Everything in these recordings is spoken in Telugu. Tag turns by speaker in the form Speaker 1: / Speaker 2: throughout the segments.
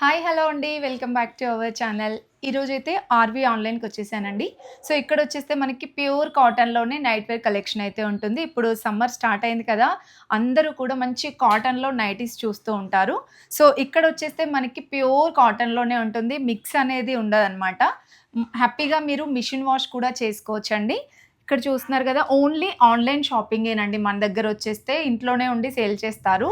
Speaker 1: హాయ్! హలో అండి. Welcome back to our channel. ఈరోజైతే ఆర్‌వి ఆన్‌లైన్‌కి వచ్చేసానండి. సో, ఇక్కడొచ్చేస్తే మనకి ప్యూర్ కాటన్‌లోనే నైట్ వేర్ కలెక్షన్ అయితే ఉంటుంది. ఇప్పుడు సమ్మర్ స్టార్ట్ అయింది కదా! అందరూ కూడా మంచి కాటన్‌లో నైటీస్ చూస్తూ ఉంటారు. సో, ఇక్కడొచ్చేస్తే మనకి ప్యూర్ కాటన్‌లోనే ఉంటుంది. మిక్స్ అనేది ఉండదనమాట. హ్యాపీగా మీరు మిషన్ వాష్ కూడా చేసుకోవచ్చండి. ఇక్కడ చూస్తున్నారు కదా! ఓన్లీ ఆన్‌లైన్ షాపింగేనండి మన దగ్గరొచ్చేస్తే. ఇంట్లోనే ఉండి సేల్ చేస్తారు.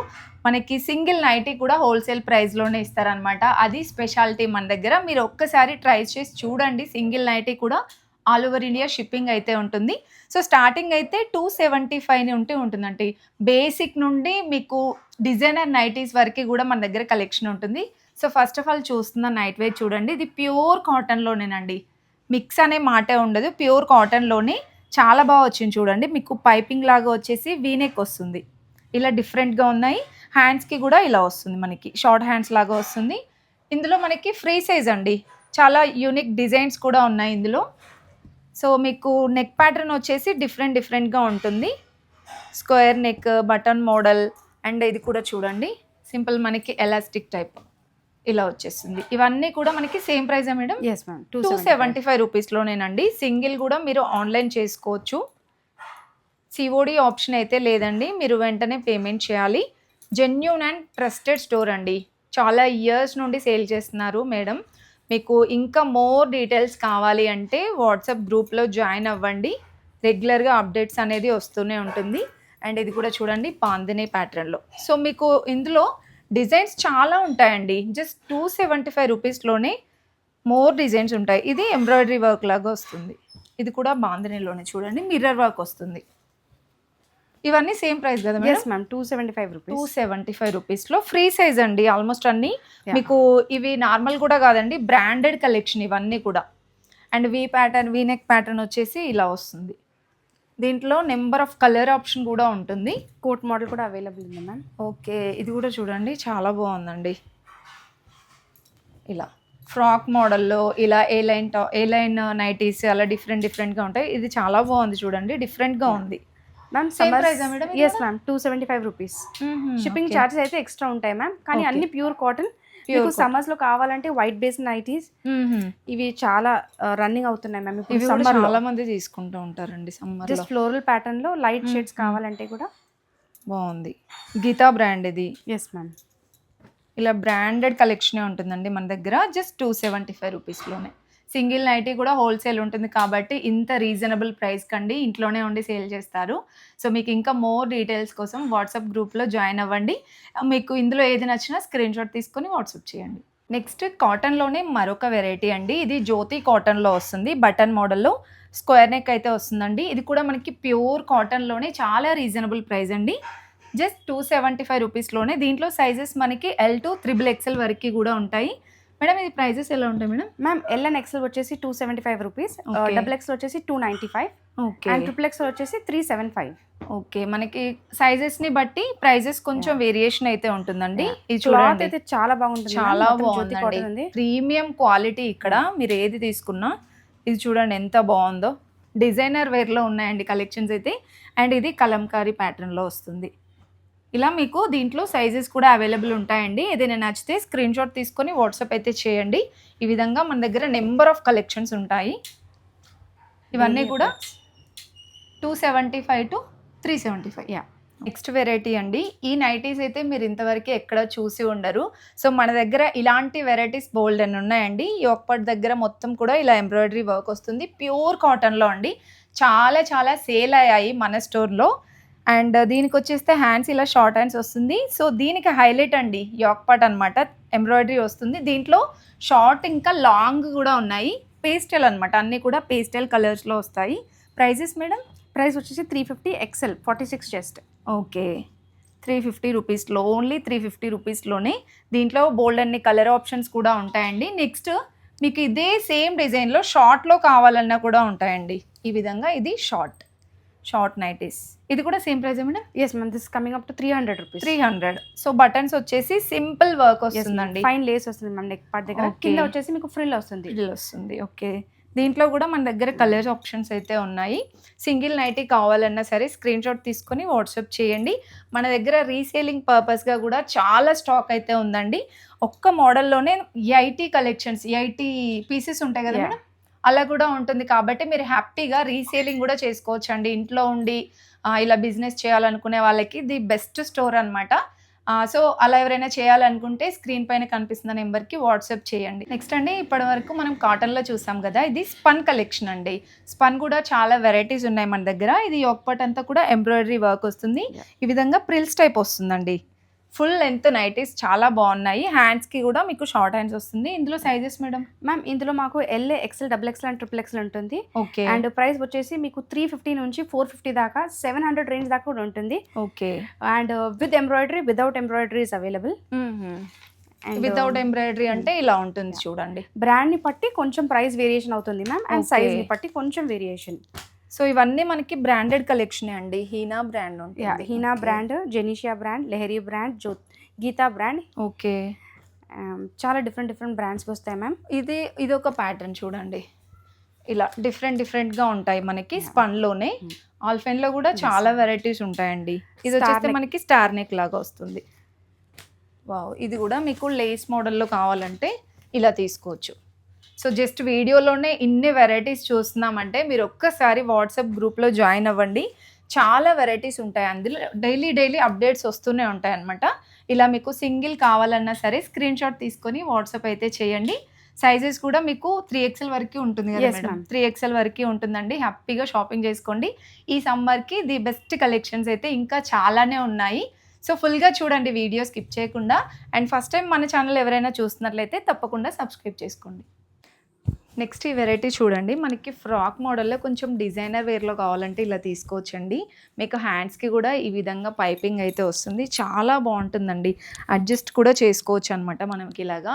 Speaker 1: మనకి సింగిల్ నైటీ కూడా హోల్‌సేల్ ప్రైస్‌లోనే ఇస్తారనమాట. అది స్పెషాలిటీ మన దగ్గర. మీరు ఒక్కసారి ట్రై చేసి చూడండి. సింగిల్ నైటీ కూడా ఆల్ ఓవర్ ఇండియా షిప్పింగ్ అయితే ఉంటుంది. సో, స్టార్టింగ్ అయితే 275 నుండి ఉంటుందండి. బేసిక్ నుండి మీకు డిజైనర్ నైటీస్ వరకి గూడా మన దగ్గర కలెక్షన్ ఉంటుంది. సో, ఫస్ట్ ఆఫ్ ఆల్ చూస్తున్న నైట్ వేర్ చూడండి. ఇది ప్యూర్ కాటన్‌లోనేనండి. మిక్స్ అనే మాటే ఉండదు. ప్యూర్ కాటన్‌లోనే చాలా వచ్చింది చూడండి. మీకు పైపింగ్ లాగా వచ్చేసి వీ నెక్ వస్తుంది. ఇలా డిఫరెంట్‌గా ఉన్నాయి. హ్యాండ్స్‌కి గూడా ఇలా వస్తుంది మనకి. షార్ట్ హ్యాండ్స్ లాగా వస్తుంది. ఇందులో మనకి ఫ్రీ సైజ్ అండి. చాలా యూనిక్ డిజైన్స్ కూడా ఉన్నాయి ఇందులో. సో, మీకు నెక్ ప్యాటర్న్ వచ్చేసి డిఫరెంట్‌గా ఉంటుంది. Square neck, button model and ఇది కూడా చూడండి. సింపుల్ మనకి ఎలాస్టిక్ టైప్ ఇలా వచ్చేస్తుంది. ఇవన్నీ కూడా మనకి సేమ్ ప్రైజా మేడం?
Speaker 2: Yes ma'am.
Speaker 1: 275 రూపీస్‌లోనేనండి. సింగిల్ గూడా మీరు ఆన్‌లైన్ చేసుకోవచ్చు. సీఓడీ ఆప్షన్ అయితే లేదండి. మీరు వెంటనే పేమెంట్ చేయాలి. జెన్యూన్ అండ్ ట్రస్టెడ్ స్టోర్ అండి. చాలా ఇయర్స్ నుండి సేల్ చేస్తున్నారు మేడం. మీకు ఇంకా మోర్ డీటెయిల్స్ కావాలి అంటే వాట్సాప్ గ్రూప్‌లో జాయిన్ అవ్వండి. రెగ్యులర్‌గా అప్డేట్స్ అనేది వస్తూనే ఉంటుంది. అండ్ ఇది కూడా చూడండి బాందిని ప్యాటర్న్‌లో. సో, మీకు ఇందులో డిజైన్స్ చాలా ఉంటాయండి. జస్ట్ 275 రూపీస్‌లోనే మోర్ డిజైన్స్ ఉంటాయి. ఇది ఎంబ్రాయిడరీ వర్క్ లాగా వస్తుంది. ఇది కూడా బాందినిలోనే చూడండి మిర్రర్ వర్క్ వస్తుంది. ఇవన్నీ సేమ్ ప్రైస్ కదా మేడం?
Speaker 2: Yes ma'am. 275 రూపీస్.
Speaker 1: 275 రూపీస్‌లో ఫ్రీ సైజ్ అండి ఆల్మోస్ట్ అన్నీ. మీకు ఇవి నార్మల్ కూడా కాదండి. బ్రాండెడ్ కలెక్షన్ ఇవన్నీ కూడా. అండ్ వీ నెక్ ప్యాటర్న్ వచ్చేసి ఇలా వస్తుంది. దీంట్లో నెంబర్ ఆఫ్ కలర్ ఆప్షన్ కూడా ఉంటుంది.
Speaker 2: కోట్ మోడల్ కూడా అవైలబుల్ ఉంది మ్యామ్.
Speaker 1: ఓకే. ఇది కూడా చూడండి చాలా బాగుందండి. ఇలా ఫ్రాక్ మోడల్‌లో ఇలా ఏ లైన్ నైటీస్ అలా డిఫరెంట్‌గా ఉంటాయి. ఇది చాలా బాగుంది చూడండి. డిఫరెంట్‌గా ఉంది.
Speaker 2: మ్యామ్
Speaker 1: సేమ్ ప్రైజా madam?
Speaker 2: Yes ma'am. 275 rupees. Shipping charges అయితే ఎక్స్ట్రా ఉంటాయి మ్యామ్. కానీ అన్ని ప్యూర్ కాటన్. మీకు సమ్మర్స్ లో కావాలంటే వైట్ బేస్ నైటీస్ ఇవి చాలా రన్నింగ్ అవుతున్నాయి మ్యామ్.
Speaker 1: ఇవి సమ్మర్ చాలా మంది తీసుకుంటూ ఉంటారండి సమ్మర్.
Speaker 2: జస్ట్ ఫ్లోరల్ ప్యాటర్న్ లో లైట్ షేడ్స్ కావాలంటే కూడా
Speaker 1: బాగుంది. గీతా బ్రాండ్ ఇది.
Speaker 2: Yes ma'am.
Speaker 1: ఇలా బ్రాండెడ్ కలెక్షనే ఉంటుందండి మన దగ్గర. జస్ట్ 275 రూపీస్‌లోనే. సింగిల్ నైటీ కూడా హోల్సేల్ ఉంటుంది కాబట్టి ఇంత రీజనబుల్ ప్రైస్ కండి ఇంట్లోనే ఉండి సేల్ చేస్తారు. సో, మీకు ఇంకా మోర్ డీటెయిల్స్ కోసం వాట్సాప్ గ్రూప్‌లో జాయిన్ అవ్వండి. మీకు ఇందులో ఏది నచ్చినా స్క్రీన్‌షాట్ తీసుకొని వాట్సాప్ చేయండి. నెక్స్ట్ కాటన్‌లోనే మరొక వెరైటీ అండి. ఇది జ్యోతి కాటన్‌లో వస్తుంది. బటన్ మోడల్‌లో స్క్వేర్ నెక్ అయితే వస్తుందండి. ఇది కూడా మనకి ప్యూర్ కాటన్‌లోనే చాలా రీజనబుల్ ప్రైస్ అండి. జస్ట్ 275 రూపీస్‌లోనే. దీంట్లో సైజెస్ మనకి ఎల్ టు త్రిబుల్ ఎక్స్ఎల్ వరకు కూడా ఉంటాయి. మేడం ఇది ప్రైజెస్ ఎలా ఉంటాయి madam?
Speaker 2: Ma'am L and XL వచ్చేసి 275 రూపీస్. డబుల్ ఎక్స్ఎల్ వచ్చేసి 295.
Speaker 1: ఓకే.
Speaker 2: అండ్ ట్రిపుల్ ఎక్స్ఎల్ వచ్చేసి 375.
Speaker 1: ఓకే. మనకి సైజెస్‌ని బట్టి ప్రైజెస్ కొంచెం వేరియేషన్ అయితే ఉంటుందండి. ఇది
Speaker 2: క్లాత్
Speaker 1: చూడండి
Speaker 2: అయితే చాలా బాగుంటుంది.
Speaker 1: చాలా
Speaker 2: జ్యోతి కాటన్ ఉంది.
Speaker 1: బాగుందండి. ప్రీమియం క్వాలిటీ ఇక్కడ మీరు ఏది తీసుకున్నా. ఇది చూడండి ఎంత బాగుందో. డిజైనర్ వేర్‌లో ఉన్నాయండి కలెక్షన్స్ అయితే. అండ్ ఇది కలంకారీ ప్యాటర్న్‌లో వస్తుంది. ఇలా మీకు దీంట్లో సైజెస్ కూడా అవైలబుల్ ఉంటాయండి. ఏదైనా నచ్చితే స్క్రీన్‌షాట్ తీసుకొని వాట్సాప్ అయితే చేయండి. ఈ విధంగా మన దగ్గర నెంబర్ ఆఫ్ కలెక్షన్స్ ఉంటాయి. ఇవన్నీ కూడా 275-375. నెక్స్ట్ వెరైటీ అండి. ఈ నైటీస్ అయితే మీరు ఇంతవరకు ఎక్కడ చూసి ఉండరు. సో, మన దగ్గర ఇలాంటి వెరైటీస్ బోల్డ్ అని ఉన్నాయండి. ఈ ఒక్కటి దగ్గర మొత్తం కూడా ఇలా ఎంబ్రాయిడరీ వర్క్ వస్తుంది. ప్యూర్ కాటన్‌లో అండి. చాలా సేల్ అయ్యాయి మన స్టోర్‌లో. అండ్ దీనికి వచ్చేస్తే హ్యాండ్స్ ఇలా షార్ట్ హ్యాండ్స్ వస్తుంది. సో, దీనికి హైలైట్ అండి యాక్ పార్ట్ అనమాట. ఎంబ్రాయిడరీ వస్తుంది. దీంట్లో షార్ట్ ఇంకా లాంగ్ కూడా ఉన్నాయి. పేస్టల్ అనమాట. అన్నీ కూడా పేస్టల్ కలర్స్‌లో వస్తాయి. Prices madam?
Speaker 2: ప్రైస్ వచ్చేసి 350 ఎక్స్ఎల్ 46 చెస్ట్.
Speaker 1: ఓకే. 350 రూపీస్‌లో ఓన్లీ 350 రూపీస్‌లోనే. దీంట్లో బోల్డ్ అన్ని కలర్ ఆప్షన్స్ కూడా ఉంటాయండి. నెక్స్ట్ మీకు ఇదే సేమ్ డిజైన్‌లో షార్ట్‌లో కావాలన్నా కూడా ఉంటాయండి. ఈ విధంగా ఇది షార్ట్ నైటీస్. ఇది కూడా సేమ్ ప్రైజే madam?
Speaker 2: Yes ma'am. This coming up to 300 rupees.
Speaker 1: 300. So, buttons వచ్చేసి సింపుల్ వర్క్ వస్తుందండి.
Speaker 2: ఫైన్ లేస్ వస్తుంది మ్యామ్ నెక్ పార్ట్ దగ్గర.
Speaker 1: Okay.
Speaker 2: కింద వచ్చేసి మీకు ఫ్రిల్ వస్తుంది.
Speaker 1: ఫ్రిల్ వస్తుంది. ఓకే. దీంట్లో కూడా మన దగ్గర కలర్స్ ఆప్షన్స్ అయితే ఉన్నాయి. సింగిల్ నైటీ కావాలన్నా సరే స్క్రీన్ షాట్ తీసుకొని వాట్సాప్ చేయండి. మన దగ్గర రీసేలింగ్ పర్పస్‌గా కూడా చాలా స్టాక్ అయితే ఉందండి. ఒక్క మోడల్‌లోనే 80 కలెక్షన్స్, 80 పీసెస్ ఉంటాయి కదా
Speaker 2: యాహ్!
Speaker 1: మేడం! అలా కూడా ఉంటుంది కాబట్టి మీరు హ్యాపీగా రీసేలింగ్ కూడా చేసుకోవచ్చండి. ఇంట్లో ఉండి ఇలా బిజినెస్ చేయాలనుకునే వాళ్ళకి ది బెస్ట్ స్టోర్ అనమాట. సో, అలా ఎవరైనా చేయాలనుకుంటే స్క్రీన్ పైన కనిపిస్తున్న నెంబర్‌కి వాట్సాప్ చేయండి. నెక్స్ట్ అండి, ఇప్పటివరకు మనం కాటన్‌లో చూసాం గదా! ఇది స్పన్ కలెక్షన్ అండి. స్పన్ కూడా చాలా వెరైటీస్ ఉన్నాయి మన దగ్గర. ఇది యోక్ పార్ట్ అంతా కూడా ఎంబ్రాయిడరీ వర్క్ వస్తుంది.
Speaker 2: యాహ్!
Speaker 1: ఈ విధంగా ప్రిల్స్ టైప్ వస్తుందండి. ఫుల్ లెంత్ నైటీస్ చాలా బాగున్నాయి. హ్యాండ్స్‌కి కూడా మీకు షార్ట్ హ్యాండ్స్ వస్తుంది. ఇందులో సైజెస్ మేడం?
Speaker 2: మ్యామ్ ఇందులో మాకు L, XL, double XL and triple XL ఉంటుంది.
Speaker 1: ఓకే.
Speaker 2: అండ్ ప్రైస్ వచ్చేసి మీకు 350 నుంచి 450 దాకా 700 రేంజ్ దాకా కూడా ఉంటుంది.
Speaker 1: Okay.
Speaker 2: And with embroidery, without embroidery is available. And
Speaker 1: without embroidery అంటే ఇలా ఉంటుంది చూడండి.
Speaker 2: బ్రాండ్‌ని బట్టి కొంచెం ప్రైస్ వేరియేషన్ అవుతుంది మ్యామ్. And
Speaker 1: okay.
Speaker 2: సైజ్‌ని బట్టి కొంచెం వేరియేషన్.
Speaker 1: సో, ఇవన్నీ మనకి బ్రాండెడ్ కలెక్షనే అండి. Heena brand
Speaker 2: yeah!
Speaker 1: ఉంటుంది.
Speaker 2: హీనా
Speaker 1: ఓకే.
Speaker 2: బ్రాండ్, జెనీషియా brand, Lehari brand, Geeta brand,
Speaker 1: okay.
Speaker 2: చాలా డిఫరెంట్ బ్రాండ్స్‌కి వస్తాయి మ్యామ్.
Speaker 1: ఇదొక ప్యాటర్న్ చూడండి. ఇలా డిఫరెంట్‌గా ఉంటాయి మనకి స్పన్‌లోనే. ఆల్ఫెన్‌లో కూడా చాలా వెరైటీస్ ఉంటాయండి. ఇది
Speaker 2: స్టార్
Speaker 1: వచ్చేస్తే
Speaker 2: నెక్.
Speaker 1: మనకి స్టార్ నెక్ లాగా వస్తుంది. వావ్! ఇది కూడా మీకు లేస్ మోడల్‌లో కావాలంటే ఇలా తీసుకోవచ్చు. సో, జస్ట్ వీడియోలోనే ఇన్ని వెరైటీస్ చూస్తున్నామంటే మీరు ఒక్కసారి వాట్సాప్ గ్రూప్‌లో జాయిన్ అవ్వండి. చాలా వెరైటీస్ ఉంటాయి. అందులో డైలీ అప్డేట్స్ వస్తూనే ఉంటాయన్నమాట. ఇలా మీకు సింగిల్ కావాలన్నా సరే స్క్రీన్ షాట్ తీసుకొని వాట్సాప్ అయితే చేయండి. సైజెస్ కూడా మీకు 3XL వరకి ఉంటుంది కదా
Speaker 2: Yes,
Speaker 1: మేడం!
Speaker 2: ma'am.
Speaker 1: 3XL వరకి ఉంటుందండి. హ్యాపీగా షాపింగ్ చేసుకోండి. ఈ సమ్మర్‌కి ది బెస్ట్ కలెక్షన్స్ అయితే ఇంకా చాలానే ఉన్నాయి. సో, ఫుల్‌గా చూడండి వీడియో స్కిప్ చేయకుండా. అండ్ ఫస్ట్ టైం మన ఛానల్ ఎవరైనా చూస్తున్నట్లయితే తప్పకుండా సబ్స్క్రైబ్ చేసుకోండి. నెక్స్ట్ ఈ వెరైటీ చూడండి. మనకి ఫ్రాక్ మోడల్‌లో కొంచెం డిజైనర్ వేర్‌లో కావాలంటే ఇలా తీసుకోవచ్చండి. మీకు హ్యాండ్స్‌కి కూడా ఈ విధంగా పైపింగ్ అయితే వస్తుంది. చాలా బాగుంటుందండి. అడ్జస్ట్ కూడా చేసుకోవచ్చు అనమాట మనకి ఇలాగా.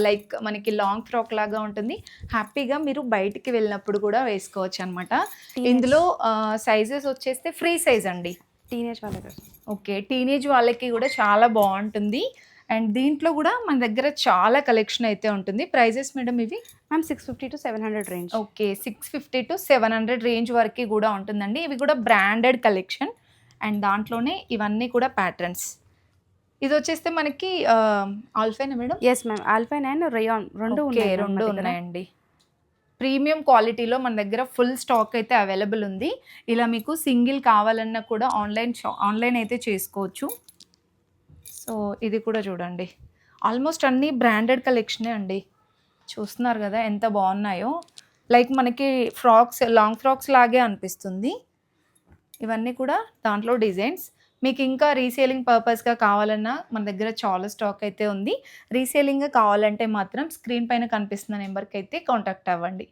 Speaker 1: లైక్ మనకి లాంగ్ ఫ్రాక్ లాగా ఉంటుంది. హ్యాపీగా మీరు బయటికి వెళ్ళినప్పుడు కూడా వేసుకోవచ్చు అనమాట. ఇందులో సైజెస్ వచ్చేస్తే ఫ్రీ సైజ్ అండి.
Speaker 2: టీనేజ్ వాళ్ళకి.
Speaker 1: ఓకే. టీనేజ్ వాళ్ళకి కూడా చాలా బాగుంటుంది. అండ్ దీంట్లో కూడా మన దగ్గర చాలా కలెక్షన్ అయితే ఉంటుంది. ప్రైజెస్ మేడం ఇవి?
Speaker 2: Ma'am 650 to 700 range.
Speaker 1: Okay. 650-700 range వరకి కూడా ఉంటుందండి. ఇవి కూడా బ్రాండెడ్ కలెక్షన్. అండ్ దాంట్లోనే ఇవన్నీ కూడా ప్యాటర్న్స్. ఇది వచ్చేస్తే మనకి ఆల్ఫైనా మేడం?
Speaker 2: Yes ma'am. Alpine and rayon 2
Speaker 1: okay.
Speaker 2: ఉన్నాయి.
Speaker 1: 2 ఉన్నాయండి. ప్రీమియం క్వాలిటీలో మన దగ్గర ఫుల్ స్టాక్ అయితే అవైలబుల్ ఉంది. ఇలా మీకు సింగిల్ కావాలన్నా కూడా ఆన్లైన్ అయితే చేసుకోవచ్చు. సో, ఇది కూడా చూడండి. ఆల్మోస్ట్ అన్నీ బ్రాండెడ్ కలెక్షనే అండి. చూస్తున్నారు కదా ఎంత బాగున్నాయో. లైక్ మనకి లాంగ్ ఫ్రాక్స్ లాగే అనిపిస్తుంది. ఇవన్నీ కూడా దాంట్లో డిజైన్స్. మీకు ఇంకా రీసేలింగ్ పర్పస్‌గా కావాలన్నా మన దగ్గర చాలా స్టాక్ అయితే ఉంది. రీసేలింగ్‌గా కావాలంటే మాత్రం స్క్రీన్ పైన కనిపిస్తున్న నెంబర్‌కి అయితే కాంటాక్ట్ అవ్వండి.